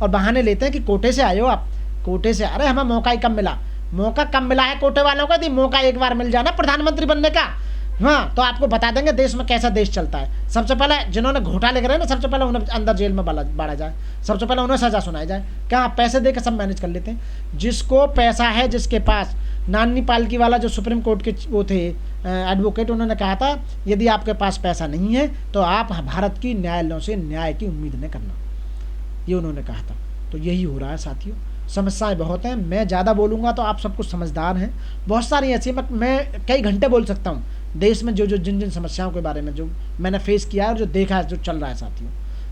और बहाने लेते हैं कि कोटे से आए हो आप, कोटे से। अरे हमें मौका ही कम मिला, मौका कम मिला है कोटे वालों को। यदि मौका एक बार मिल जाना प्रधानमंत्री बनने का, हाँ, तो आपको बता देंगे देश में कैसा देश चलता है। सबसे पहले जिन्होंने घोटाले करे ना, सबसे पहले उन्हें अंदर जेल में बाड़ा जाए, सबसे पहले उन्हें सजा सुनाई जाए। क्या पैसे दे के सब मैनेज कर लेते हैं। जिसको पैसा है, जिसके पास, नानी पालकी वाला जो सुप्रीम कोर्ट के वो थे एडवोकेट, उन्होंने कहा था यदि आपके पास पैसा नहीं है तो आप भारत की न्यायालयों से न्याय की उम्मीद न करना, ये उन्होंने कहा था। तो यही हो रहा है साथियों, समस्याएं बहुत हैं। मैं ज़्यादा बोलूँगा तो आप सब कुछ समझदार हैं, बहुत सारी ऐसी, मैं कई घंटे बोल सकता हूँ देश में जिन जिन समस्याओं के बारे में जो मैंने फेस किया है और जो देखा है, जो चल रहा है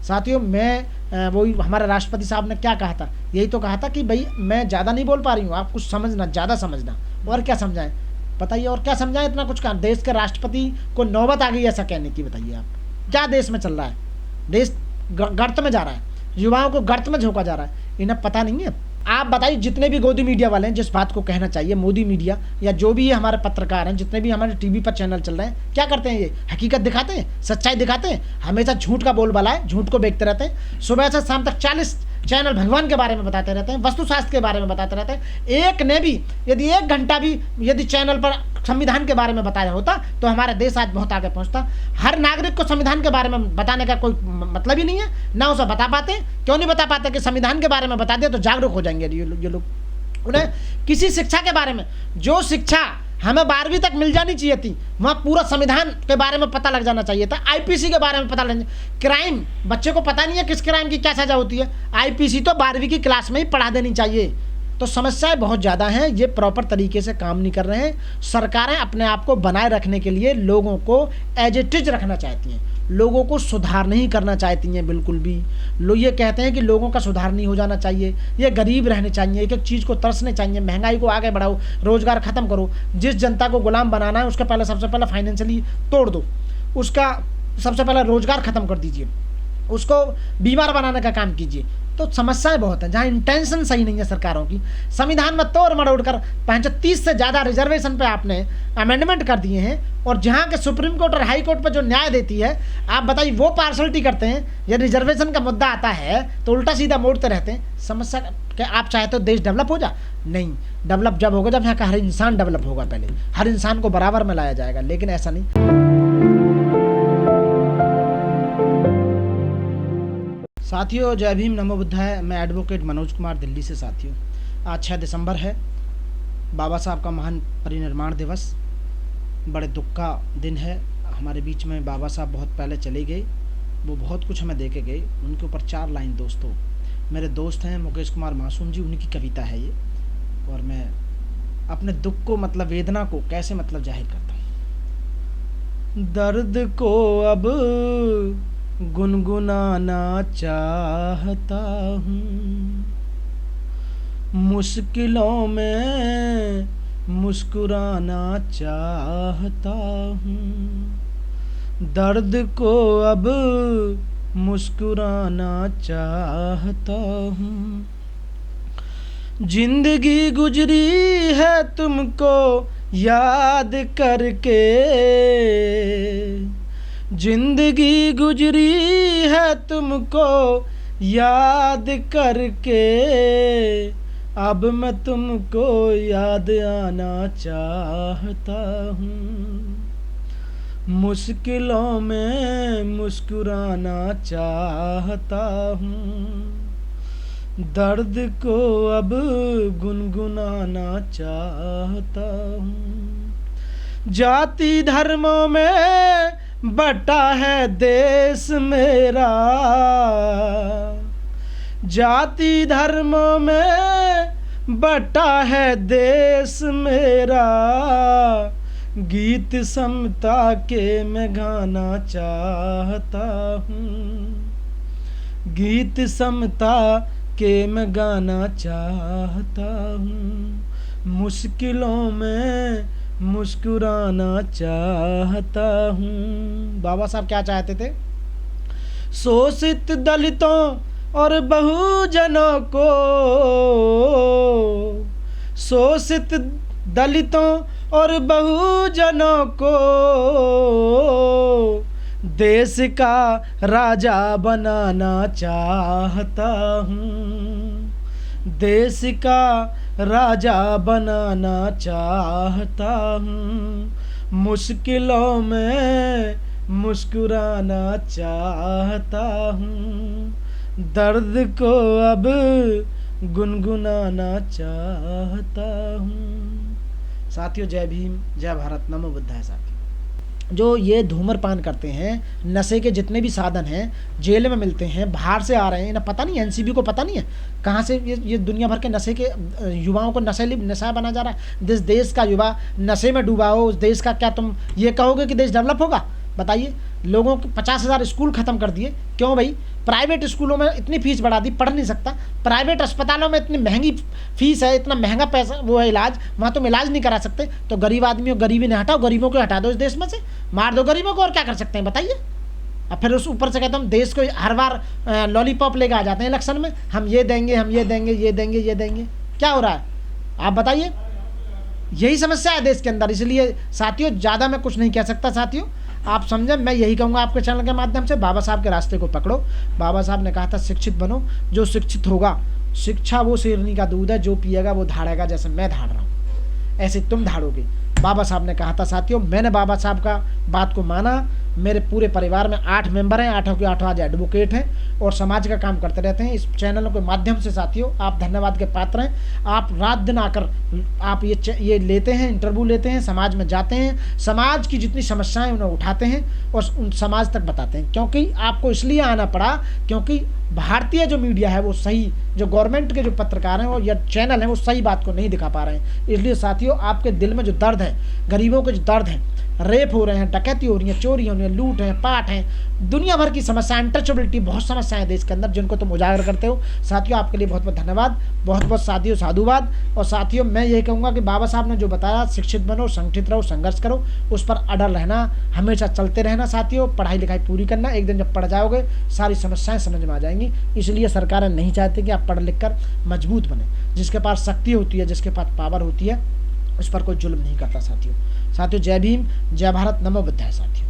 साथियों। मैं वही हमारे राष्ट्रपति साहब ने क्या कहा था, यही तो कहा था कि भाई मैं ज़्यादा नहीं बोल पा रही हूँ, आप कुछ समझना, ज़्यादा समझना। और क्या समझाएं, बताइए, और क्या समझाएं, इतना कुछ कहा। देश के राष्ट्रपति को नौबत आ गई ऐसा कहने की, बताइए आप क्या देश में चल रहा है। देश गर्त में जा रहा है, युवाओं को गर्त में झोंका जा रहा है, इन्हें पता नहीं है। आप बताइए, जितने भी गोदी मीडिया वाले हैं, जिस बात को कहना चाहिए मोदी मीडिया, या जो भी हमारे पत्रकार हैं, जितने भी हमारे टीवी पर चैनल चल रहे हैं, क्या करते हैं? ये हकीकत दिखाते हैं, सच्चाई दिखाते हैं? हमेशा झूठ का बोलबाला है, झूठ को बेचते रहते हैं। सुबह से शाम तक 40 चैनल भगवान के बारे में बताते रहते हैं, वस्तु शास्त्र के बारे में बताते रहते हैं। एक ने भी यदि 1 घंटा भी यदि चैनल पर संविधान के बारे में बताया होता तो हमारा देश आज बहुत आगे पहुंचता। हर नागरिक को संविधान के बारे में बताने का कोई मतलब ही नहीं है, ना उसे बता पाते। क्यों नहीं बता पाते? कि संविधान के बारे में बता दिया तो जागरूक हो जाएंगे ये लोग। उन्हें किसी शिक्षा के बारे में, जो शिक्षा हमें 12वीं तक मिल जानी चाहिए थी, वहाँ पूरा संविधान के बारे में पता लग जाना चाहिए था। आईपीसी के बारे में पता लग, क्राइम बच्चे को पता नहीं है किस क्राइम की क्या सजा होती है, आईपीसी तो 12वीं की क्लास में ही पढ़ा देनी चाहिए। तो समस्याएं बहुत ज़्यादा हैं, ये प्रॉपर तरीके से काम नहीं कर रहे हैं। सरकारें अपने आप को बनाए रखने के लिए लोगों को एज इट इज रखना चाहती हैं, लोगों को सुधार नहीं करना चाहती हैं बिल्कुल भी। लोग ये कहते हैं कि लोगों का सुधार नहीं हो जाना चाहिए, ये गरीब रहने चाहिए, एक एक चीज़ को तरसने चाहिए, महंगाई को आगे बढ़ाओ, रोजगार खत्म करो। जिस जनता को गुलाम बनाना है उसका पहले सबसे पहले फाइनेंशियली तोड़ दो, उसका सबसे पहले रोजगार खत्म कर दीजिए, उसको बीमार बनाने का काम कीजिए। तो समस्याएं बहुत हैं जहाँ इंटेंशन सही नहीं है सरकारों की। संविधान में तोड़ मरोड़ कर 30 से ज़्यादा रिजर्वेशन पे आपने अमेंडमेंट कर दिए हैं, और जहाँ के सुप्रीम कोर्ट और हाई कोर्ट पर जो न्याय देती है, आप बताइए वो पार्शलिटी करते हैं। ये रिजर्वेशन का मुद्दा आता है तो उल्टा सीधा मोड़ते रहते हैं। समस्या क्या आप चाहते हो देश डेवलप हो जा? नहीं, डेवलप जब होगा जब यहाँ का हर इंसान डेवलप होगा। पहले हर इंसान को बराबर में लाया जाएगा, लेकिन ऐसा नहीं। साथियों, जय भीम, नमो बुद्धाय। मैं एडवोकेट मनोज कुमार, दिल्ली से। साथियों, आज 6 दिसंबर है, बाबा साहब का महान परिनिर्वाण दिवस। बड़े दुख का दिन है। हमारे बीच में बाबा साहब बहुत पहले चले गए, वो बहुत कुछ हमें दे के गए। उनके ऊपर 4 लाइन दोस्तों, मेरे दोस्त हैं मुकेश कुमार मासूम जी, उनकी कविता है ये, और मैं अपने दुख को, मतलब वेदना को कैसे जाहिर करता हूँ। दर्द को अब गुनगुनाना चाहता हूँ, मुश्किलों में मुस्कुराना चाहता हूँ। दर्द को अब मुस्कुराना चाहता हूँ। जिंदगी गुजरी है तुमको याद करके, जिंदगी गुजरी है तुमको याद करके, अब मैं तुमको याद आना चाहता हूँ। मुश्किलों में मुस्कुराना चाहता हूँ। दर्द को अब गुनगुनाना चाहता हूँ। जाति धर्मों में बटा है देश मेरा, जाति धर्मों में बटा है देश मेरा। गीत समता के मैं गाना चाहता हूँ, गीत समता के मैं गाना चाहता हूँ। मुश्किलों में मुस्कुराना चाहता हूँ। बाबा साहब क्या चाहते थे? शोषित दलितों और बहुजनों को, शोषित दलितों और बहुजनों को देश का राजा बनाना चाहता हूँ, देश का राजा बनाना चाहता हूँ, मुश्किलों में मुस्कुराना चाहता हूँ, दर्द को अब गुनगुनाना चाहता हूँ। साथियों जय भीम, जय भारत, नमो बुद्धाय। साथियों जो ये धूम्रपान करते हैं, नशे के जितने भी साधन हैं, जेल में मिलते हैं, बाहर से आ रहे हैं, इन्हें पता नहीं, एनसीबी को पता नहीं है कहाँ से ये दुनिया भर के नशे के युवाओं को नशा बना जा रहा है। जिस देश का युवा नशे में डूबा हो, उस देश का क्या तुम ये कहोगे कि देश डेवलप होगा? बताइए। लोगों के 50,000 स्कूल ख़त्म कर दिए, क्यों भाई? प्राइवेट स्कूलों में इतनी फीस बढ़ा दी, पढ़ नहीं सकता। प्राइवेट अस्पतालों में इतनी महंगी फीस है, इतना महंगा पैसा वो है इलाज, वहाँ तुम इलाज नहीं करा सकते। तो गरीब आदमियों गरीबी नहीं हटाओ, गरीबों को हटा दो इस देश में से, मार दो गरीबों को, और क्या कर सकते हैं बताइए। अब फिर उस ऊपर से कहते हम देश को हर बार लॉलीपॉप लेके आ जाते हैं इलेक्शन में, हम ये देंगे, हम ये देंगे, ये देंगे, ये देंगे। क्या हो रहा है आप बताइए? यही समस्या है देश के अंदर। इसलिए साथियों ज़्यादा मैं कुछ नहीं कह सकता। साथियों आप समझें, मैं यही कहूँगा आपके चैनल के माध्यम से, बाबा साहब के रास्ते को पकड़ो। बाबा साहब ने कहा था शिक्षित बनो, जो शिक्षित होगा, शिक्षा वो शेरनी का दूध है, जो पिएगा वो धाड़ेगा, जैसे मैं धाड़ रहा हूँ ऐसे तुम धाड़ोगे। बाबा साहब ने कहा था साथियों, मैंने बाबा साहब का बात को माना। मेरे पूरे परिवार में 8 मेंबर हैं, 8 के 8 आज एडवोकेट हैं और समाज का काम करते रहते हैं। इस चैनलों के माध्यम से साथियों आप धन्यवाद के पात्र हैं। आप रात दिन आकर आप ये लेते हैं, इंटरव्यू लेते हैं, समाज में जाते हैं, समाज की जितनी समस्याएं उन्हें उठाते हैं और उन समाज तक बताते हैं। क्योंकि आपको इसलिए आना पड़ा क्योंकि भारतीय जो मीडिया है वो सही, जो गवर्नमेंट के जो पत्रकार हैं और या चैनल हैं वो सही बात को नहीं दिखा पा रहे हैं। इसलिए साथियों आपके दिल में जो दर्द है, गरीबों के जो दर्द है, रेप हो रहे हैं, डकैती हो रही है, चोरी हो रही है, लूट है, पाट है, दुनिया भर की समस्याएं, अनटचेबिलिटी, बहुत समस्याएं देश के अंदर जिनको तुम उजागर करते हो। साथियों आपके लिए बहुत बहुत धन्यवाद, बहुत बहुत साथियों साधुवाद। और साथियों मैं यही कहूँगा कि बाबा साहब ने जो बताया, शिक्षित बनो, संगठित रहो, संघर्ष करो, उस पर अड़ल रहना, हमेशा चलते रहना। साथियों पढ़ाई लिखाई पूरी करना, एक दिन जब पढ़ जाओगे सारी समस्याएं समझ में आ जाएंगी। इसलिए सरकारें नहीं चाहती कि आप पढ़ लिख कर मजबूत बने। जिसके पास शक्ति होती है, जिसके पास पावर होती है, उस पर कोई जुल्म नहीं करता। साथियों जय भीम, जय भारत, नमो बुद्धाय। साथियों